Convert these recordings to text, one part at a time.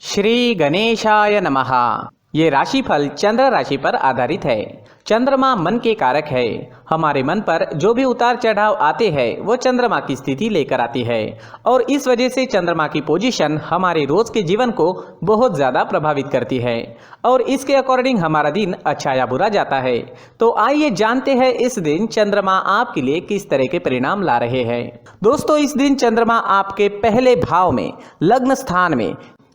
श्री गणेशाय नमः। ये राशिफल चंद्र राशि पर आधारित है। चंद्रमा मन के कारक है। हमारे मन पर जो भी उतार चढ़ाव आते हैं वो चंद्रमा की स्थिति लेकर आती है और इस वजह से चंद्रमा की पोजीशन हमारे रोज के जीवन को बहुत ज़्यादा प्रभावित करती है और इसके अकॉर्डिंग हमारा दिन अच्छा या बुरा जाता है। तो आइए जानते हैं इस दिन चंद्रमा आपके लिए किस तरह के परिणाम ला रहे हैं। दोस्तों, इस दिन चंद्रमा आपके पहले भाव में लग्न स्थान में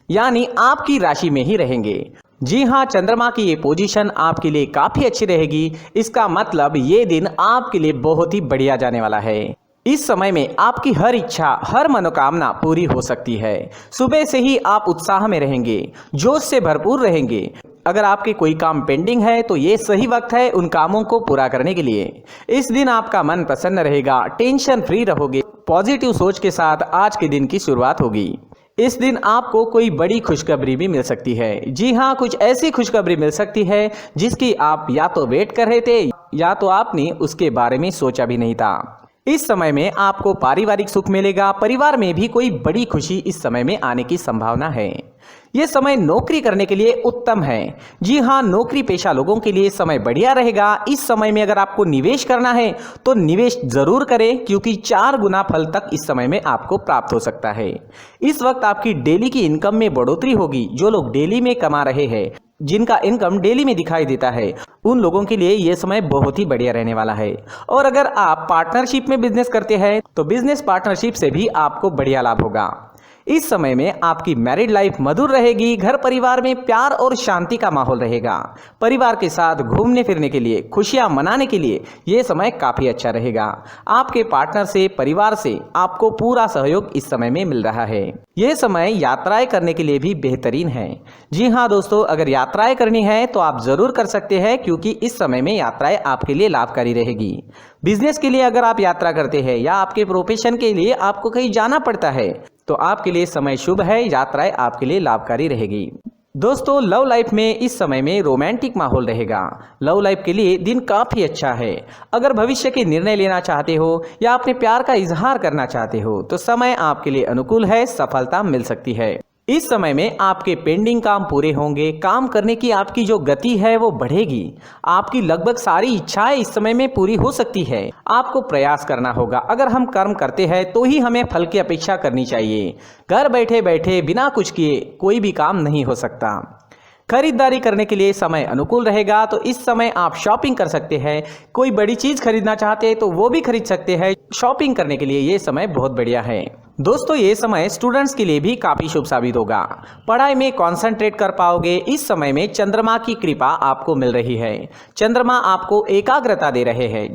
यानी आपकी राशि में ही रहेंगे। जी हाँ, चंद्रमा की ये पोजीशन आपके लिए काफी अच्छी रहेगी। इसका मतलब ये दिन आपके लिए बहुत ही बढ़िया जाने वाला है। इस समय में आपकी हर इच्छा, हर मनोकामना पूरी हो सकती है। सुबह से ही आप उत्साह में रहेंगे, जोश से भरपूर रहेंगे। अगर आपके कोई काम पेंडिंग है तो ये सही वक्त है उन कामों को पूरा करने के लिए। इस दिन आपका मन प्रसन्न रहेगा, टेंशन फ्री रहोगे। पॉजिटिव सोच के साथ आज के दिन की शुरुआत होगी। इस दिन आपको कोई बड़ी खुशखबरी भी मिल सकती है। जी हाँ, कुछ ऐसी खुशखबरी मिल सकती है जिसकी आप या तो वेट कर रहे थे या तो आपने उसके बारे में सोचा भी नहीं था। इस समय में आपको पारिवारिक सुख मिलेगा। परिवार में भी कोई बड़ी खुशी इस समय में आने की संभावना है। यह समय नौकरी करने के लिए उत्तम है। जी हाँ, नौकरी पेशा लोगों के लिए समय बढ़िया रहेगा। इस समय में अगर आपको निवेश करना है तो निवेश जरूर करें, क्योंकि 4 गुना फल तक इस समय में आपको प्राप्त हो सकता है। इस वक्त आपकी डेली की इनकम में बढ़ोतरी होगी। जो लोग डेली में कमा रहे हैं, जिनका इनकम डेली में दिखाई देता है, उन लोगों के लिए यह समय बहुत ही बढ़िया रहने वाला है। और अगर आप पार्टनरशिप में बिजनेस करते हैं तो बिजनेस पार्टनरशिप से भी आपको बढ़िया लाभ होगा। इस समय में आपकी मैरिड लाइफ मधुर रहेगी। घर परिवार में प्यार और शांति का माहौल रहेगा। परिवार के साथ घूमने फिरने के लिए, खुशियां मनाने के लिए यह समय काफी अच्छा रहेगा। आपके पार्टनर से, परिवार से आपको पूरा सहयोग इस समय में मिल रहा है। यह समय यात्राएं करने के लिए भी बेहतरीन है। जी हाँ दोस्तों, अगर यात्राएं करनी है तो आप जरूर कर सकते हैं, क्योंकि इस समय में यात्राएं आपके लिए लाभकारी रहेगी। बिजनेस के लिए अगर आप यात्रा करते हैं या आपके प्रोफेशन के लिए आपको कहीं जाना पड़ता है तो आपके लिए समय शुभ है। यात्राएं आपके लिए लाभकारी रहेगी। दोस्तों, लव लाइफ में इस समय में रोमांटिक माहौल रहेगा। लव लाइफ के लिए दिन काफी अच्छा है। अगर भविष्य के निर्णय लेना चाहते हो या अपने प्यार का इजहार करना चाहते हो तो समय आपके लिए अनुकूल है। सफलता मिल सकती है। इस समय में आपके पेंडिंग काम पूरे होंगे। काम करने की आपकी जो गति है वो बढ़ेगी। आपकी लगभग सारी इच्छाएं इस समय में पूरी हो सकती है। आपको प्रयास करना होगा। अगर हम कर्म करते हैं तो ही हमें फल की अपेक्षा करनी चाहिए। घर बैठे बैठे बिना कुछ किए कोई भी काम नहीं हो सकता। खरीदारी करने के लिए समय अनुकूल रहेगा, तो इस समय आप शॉपिंग कर सकते हैं। कोई बड़ी चीज खरीदना चाहते हैं तो वो भी खरीद सकते हैं। शॉपिंग करने के लिए ये समय बहुत बढ़िया है। दोस्तों, ये समय स्टूडेंट्स के लिए भी काफी शुभ साबित होगा। पढ़ाई में कंसंट्रेट कर पाओगे। इस समय में चंद्रमा की कृपा आपको मिल रही है। चंद्रमा आपको एकाग्रता दे रहे हैं,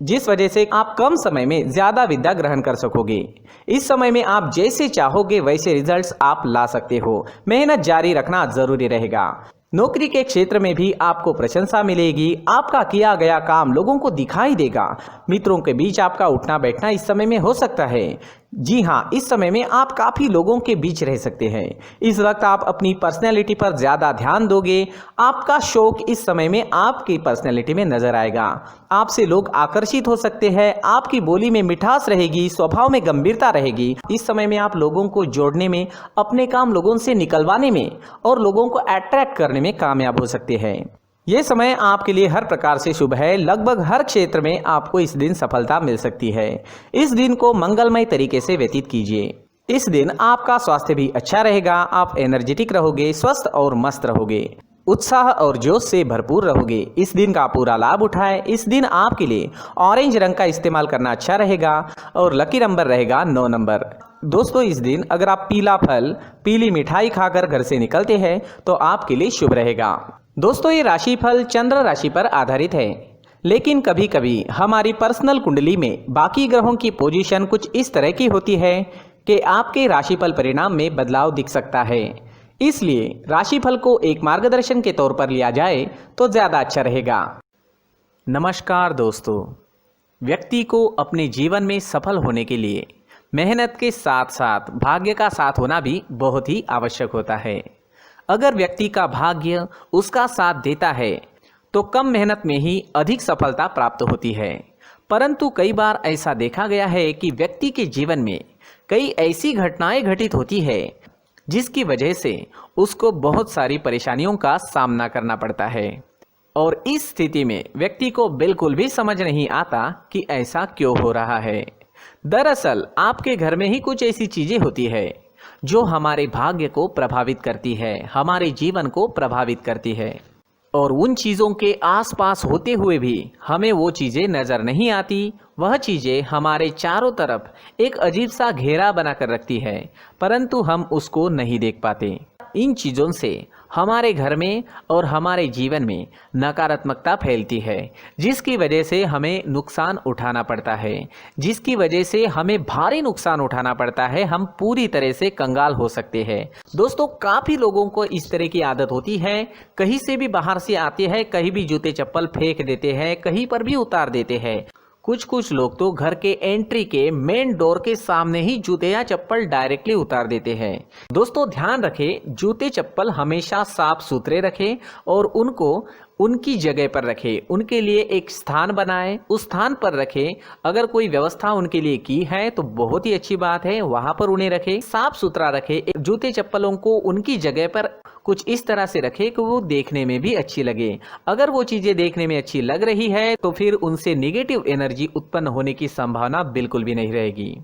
जिस वजह से आप कम समय में ज्यादा विद्या ग्रहण कर सकोगे। इस समय में आप जैसे चाहोगे वैसे रिजल्ट्स आप ला सकते हो। मेहनत जारी रखना जरूरी रहेगा। नौकरी के क्षेत्र में भी आपको प्रशंसा मिलेगी। आपका किया गया काम लोगों को दिखाई देगा। मित्रों के बीच आपका उठना बैठना इस समय में हो सकता है। जी हाँ, इस समय में आप काफी लोगों के बीच रह सकते हैं। इस वक्त आप अपनी पर्सनैलिटी पर ज्यादा ध्यान दोगे। आपका शौक इस समय में आपकी पर्सनैलिटी में नजर आएगा। आपसे लोग आकर्षित हो सकते हैं। आपकी बोली में मिठास रहेगी, स्वभाव में गंभीरता रहेगी। इस समय में आप लोगों को जोड़ने में, अपने काम लोगों से निकलवाने में और लोगों को अट्रैक्ट करने में कामयाब हो सकते हैं। ये समय आपके लिए हर प्रकार से शुभ है। लगभग हर क्षेत्र में आपको इस दिन सफलता मिल सकती है। इस दिन को मंगलमय तरीके से व्यतीत कीजिए। इस दिन आपका स्वास्थ्य भी अच्छा रहेगा। आप एनर्जेटिक रहोगे, स्वस्थ और मस्त रहोगे, उत्साह और जोश से भरपूर रहोगे। इस दिन का पूरा लाभ उठाएं। इस दिन आपके लिए ऑरेंज रंग का इस्तेमाल करना अच्छा रहेगा और लकी नंबर रहेगा 9 नंबर। दोस्तों, इस दिन अगर आप पीला फल, पीली मिठाई खाकर घर से निकलते हैं तो आपके लिए शुभ रहेगा। दोस्तों, ये राशिफल चंद्र राशि पर आधारित है, लेकिन कभी कभी हमारी पर्सनल कुंडली में बाकी ग्रहों की पोजीशन कुछ इस तरह की होती है कि आपके राशिफल परिणाम में बदलाव दिख सकता है। इसलिए राशिफल को एक मार्गदर्शन के तौर पर लिया जाए तो ज्यादा अच्छा रहेगा। नमस्कार दोस्तों, व्यक्ति को अपने जीवन में सफल होने के लिए मेहनत के साथ साथ भाग्य का साथ होना भी बहुत ही आवश्यक होता है। अगर व्यक्ति का भाग्य उसका साथ देता है तो कम मेहनत में ही अधिक सफलता प्राप्त होती है। परंतु कई बार ऐसा देखा गया है कि व्यक्ति के जीवन में कई ऐसी घटनाएं घटित होती है जिसकी वजह से उसको बहुत सारी परेशानियों का सामना करना पड़ता है। और इस स्थिति में व्यक्ति को बिल्कुल भी समझ नहीं आता कि ऐसा क्यों हो रहा है। दरअसल आपके घर में ही कुछ ऐसी चीजें होती है जो हमारे भाग्य को प्रभावित करती है, हमारे जीवन को प्रभावित करती है, और उन चीज़ों के आसपास होते हुए भी हमें वो चीज़ें नज़र नहीं आती। वह चीज़ें हमारे चारों तरफ एक अजीब सा घेरा बनाकर रखती है, परंतु हम उसको नहीं देख पाते। इन चीज़ों से हमारे घर में और हमारे जीवन में नकारात्मकता फैलती है, जिसकी वजह से हमें नुकसान उठाना पड़ता है, जिसकी वजह से हमें भारी नुकसान उठाना पड़ता है। हम पूरी तरह से कंगाल हो सकते हैं। दोस्तों, काफ़ी लोगों को इस तरह की आदत होती है, कहीं से भी बाहर से आते हैं, कहीं भी जूते चप्पल फेंक देते हैं, कहीं पर भी उतार देते हैं। कुछ लोग तो घर के एंट्री के मेन डोर के सामने ही जूते या चप्पल डायरेक्टली उतार देते हैं। दोस्तों, ध्यान रखें, जूते चप्पल हमेशा साफ सुथरे रखें और उनको उनकी जगह पर रखें। उनके लिए एक स्थान बनाएं, उस स्थान पर रखें। अगर कोई व्यवस्था उनके लिए की है तो बहुत ही अच्छी बात है, वहां पर उन्हें रखें, साफ सुथरा रखें। जूते चप्पलों को उनकी जगह पर कुछ इस तरह से रखें कि वो देखने में भी अच्छी लगे। अगर वो चीजें देखने में अच्छी लग रही है तो फिर उनसे नेगेटिव एनर्जी उत्पन्न होने की संभावना बिल्कुल भी नहीं रहेगी।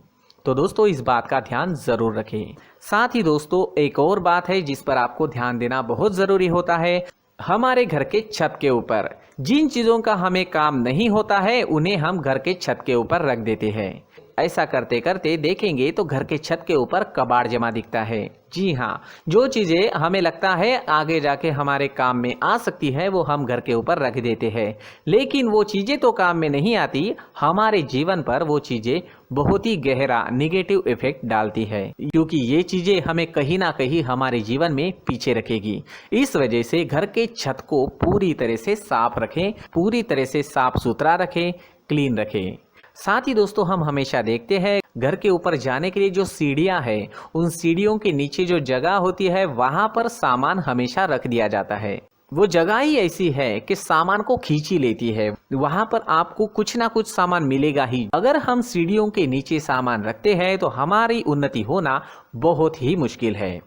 तो दोस्तों, इस बात का ध्यान जरूर रखें। साथ ही दोस्तों, एक और बात है जिस पर आपको ध्यान देना बहुत जरूरी होता है। हमारे घर के छत के ऊपर जिन चीजों का हमें काम नहीं होता है उन्हें हम घर के छत के ऊपर रख देते हैं। ऐसा करते करते देखेंगे तो घर के छत के ऊपर कबाड़ जमा दिखता है। जी हाँ, जो चीज़ें हमें लगता है आगे जाके हमारे काम में आ सकती है वो हम घर के ऊपर रख देते हैं, लेकिन वो चीज़ें तो काम में नहीं आती। हमारे जीवन पर वो चीज़ें बहुत ही गहरा नेगेटिव इफेक्ट डालती है, क्योंकि ये चीज़ें हमें कहीं ना कहीं हमारे जीवन में पीछे रखेगी। इस वजह से घर के छत को पूरी तरह से साफ रखें, पूरी तरह से साफ सुथरा रखें, क्लीन रखें। साथ ही दोस्तों, हम हमेशा देखते हैं घर के ऊपर जाने के लिए जो सीढ़ियां हैं, उन सीढ़ियों के नीचे जो जगह होती है वहां पर सामान हमेशा रख दिया जाता है। वो जगह ही ऐसी है कि सामान को खींच ही लेती है। वहां पर आपको कुछ ना कुछ सामान मिलेगा ही। अगर हम सीढ़ियों के नीचे सामान रखते हैं तो हमारी उन्नति होना बहुत ही मुश्किल है।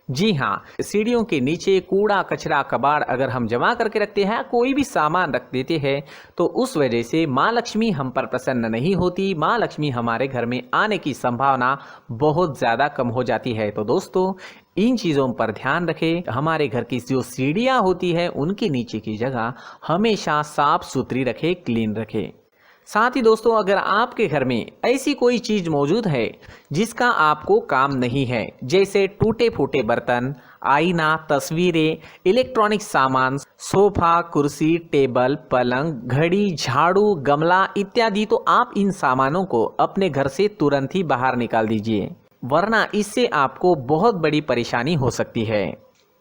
जी हाँ, सीढ़ियों के नीचे कूड़ा कचरा कबाड़ अगर हम जमा करके रखते हैं, कोई भी सामान रख देते हैं, तो उस वजह से माँ लक्ष्मी हम पर प्रसन्न नहीं होती। माँ लक्ष्मी हमारे घर में आने की संभावना बहुत ज़्यादा कम हो जाती है। तो दोस्तों, इन चीज़ों पर ध्यान रखें। हमारे घर की जो सीढ़ियाँ होती है उनके नीचे की जगह हमेशा साफ सुथरी रखें, क्लीन रखें। साथ ही दोस्तों, अगर आपके घर में ऐसी कोई चीज़ मौजूद है जिसका आपको काम नहीं है, जैसे टूटे फूटे बर्तन, आईना, तस्वीरें, इलेक्ट्रॉनिक सामान, सोफा, कुर्सी, टेबल, पलंग, घड़ी, झाड़ू, गमला इत्यादि, तो आप इन सामानों को अपने घर से तुरंत ही बाहर निकाल दीजिए, वरना इससे आपको बहुत बड़ी परेशानी हो सकती है।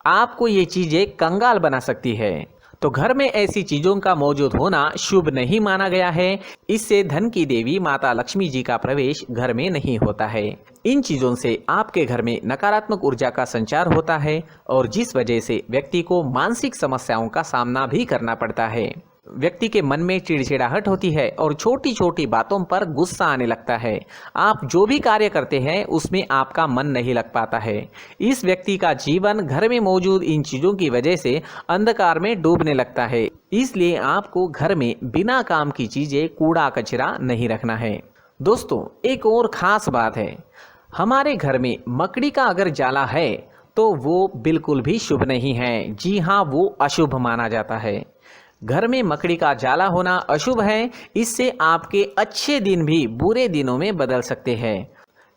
आपको ये चीज़ें कंगाल बना सकती है। तो घर में ऐसी चीजों का मौजूद होना शुभ नहीं माना गया है। इससे धन की देवी माता लक्ष्मी जी का प्रवेश घर में नहीं होता है। इन चीजों से आपके घर में नकारात्मक ऊर्जा का संचार होता है और जिस वजह से व्यक्ति को मानसिक समस्याओं का सामना भी करना पड़ता है। व्यक्ति के मन में चिड़चिड़ाहट होती है और छोटी छोटी बातों पर गुस्सा आने लगता है। आप जो भी कार्य करते हैं उसमें आपका मन नहीं लग पाता है। इस व्यक्ति का जीवन घर में मौजूद इन चीज़ों की वजह से अंधकार में डूबने लगता है। इसलिए आपको घर में बिना काम की चीज़ें, कूड़ा कचरा नहीं रखना है। दोस्तों, एक और ख़ास बात है, हमारे घर में मकड़ी का अगर जाला है तो वो बिल्कुल भी शुभ नहीं है। जी हाँ, वो अशुभ माना जाता है। घर में मकड़ी का जाला होना अशुभ है। इससे आपके अच्छे दिन भी बुरे दिनों में बदल सकते हैं,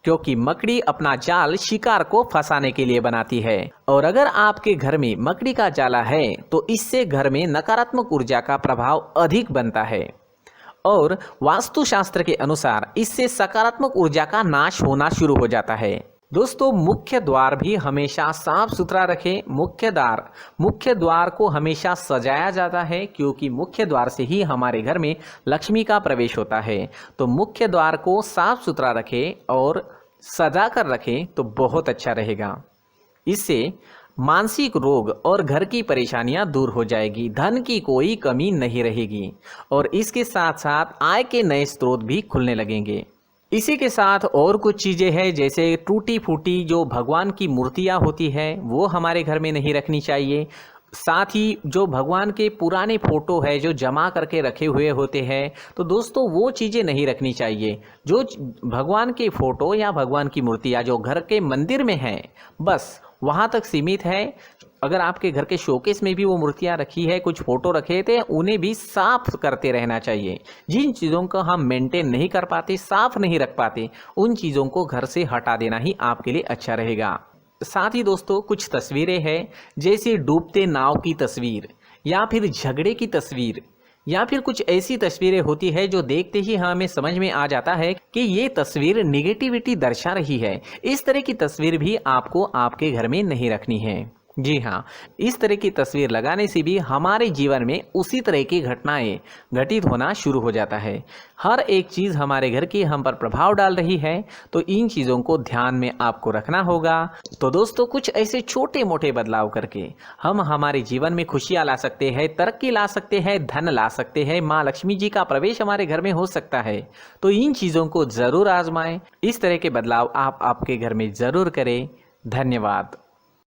क्योंकि मकड़ी अपना जाल शिकार को फंसाने के लिए बनाती है। और अगर आपके घर में मकड़ी का जाला है तो इससे घर में नकारात्मक ऊर्जा का प्रभाव अधिक बनता है और वास्तुशास्त्र के अनुसार इससे सकारात्मक ऊर्जा का नाश होना शुरू हो जाता है। दोस्तों, मुख्य द्वार भी हमेशा साफ सुथरा रखें। मुख्य द्वार को हमेशा सजाया जाता है, क्योंकि मुख्य द्वार से ही हमारे घर में लक्ष्मी का प्रवेश होता है। तो मुख्य द्वार को साफ सुथरा रखें और सजा कर रखें तो बहुत अच्छा रहेगा। इससे मानसिक रोग और घर की परेशानियां दूर हो जाएगी, धन की कोई कमी नहीं रहेगी और इसके साथ साथ आय के नए स्रोत भी खुलने लगेंगे। इसी के साथ और कुछ चीज़ें हैं, जैसे टूटी फूटी जो भगवान की मूर्तियाँ होती है वो हमारे घर में नहीं रखनी चाहिए। साथ ही जो भगवान के पुराने फोटो है जो जमा करके रखे हुए होते हैं, तो दोस्तों वो चीज़ें नहीं रखनी चाहिए। भगवान के फोटो या भगवान की मूर्तियाँ जो घर के मंदिर में हैं, बस वहाँ तक सीमित है। अगर आपके घर के शोकेस में भी वो मूर्तियाँ रखी है, कुछ फोटो रखे थे, उन्हें भी साफ करते रहना चाहिए। जिन चीज़ों को हम मेंटेन नहीं कर पाते, साफ नहीं रख पाते, उन चीज़ों को घर से हटा देना ही आपके लिए अच्छा रहेगा। साथ ही दोस्तों कुछ तस्वीरें हैं, जैसे डूबते नाव की तस्वीर या फिर झगड़े की तस्वीर या फिर कुछ ऐसी तस्वीरें होती है जो देखते ही हमें समझ में आ जाता है कि ये तस्वीर निगेटिविटी दर्शा रही है। इस तरह की तस्वीर भी आपको आपके घर में नहीं रखनी है। जी हाँ, इस तरह की तस्वीर लगाने से भी हमारे जीवन में उसी तरह की घटनाएं घटित होना शुरू हो जाता है। हर एक चीज़ हमारे घर की हम पर प्रभाव डाल रही है, तो इन चीज़ों को ध्यान में आपको रखना होगा। तो दोस्तों कुछ ऐसे छोटे मोटे बदलाव करके हम हमारे जीवन में खुशियाँ ला सकते हैं, तरक्की ला सकते हैं, धन ला सकते हैं, माँ लक्ष्मी जी का प्रवेश हमारे घर में हो सकता है। तो इन चीज़ों को ज़रूर आजमाएं। इस तरह के बदलाव आप आपके घर में ज़रूर करें। धन्यवाद।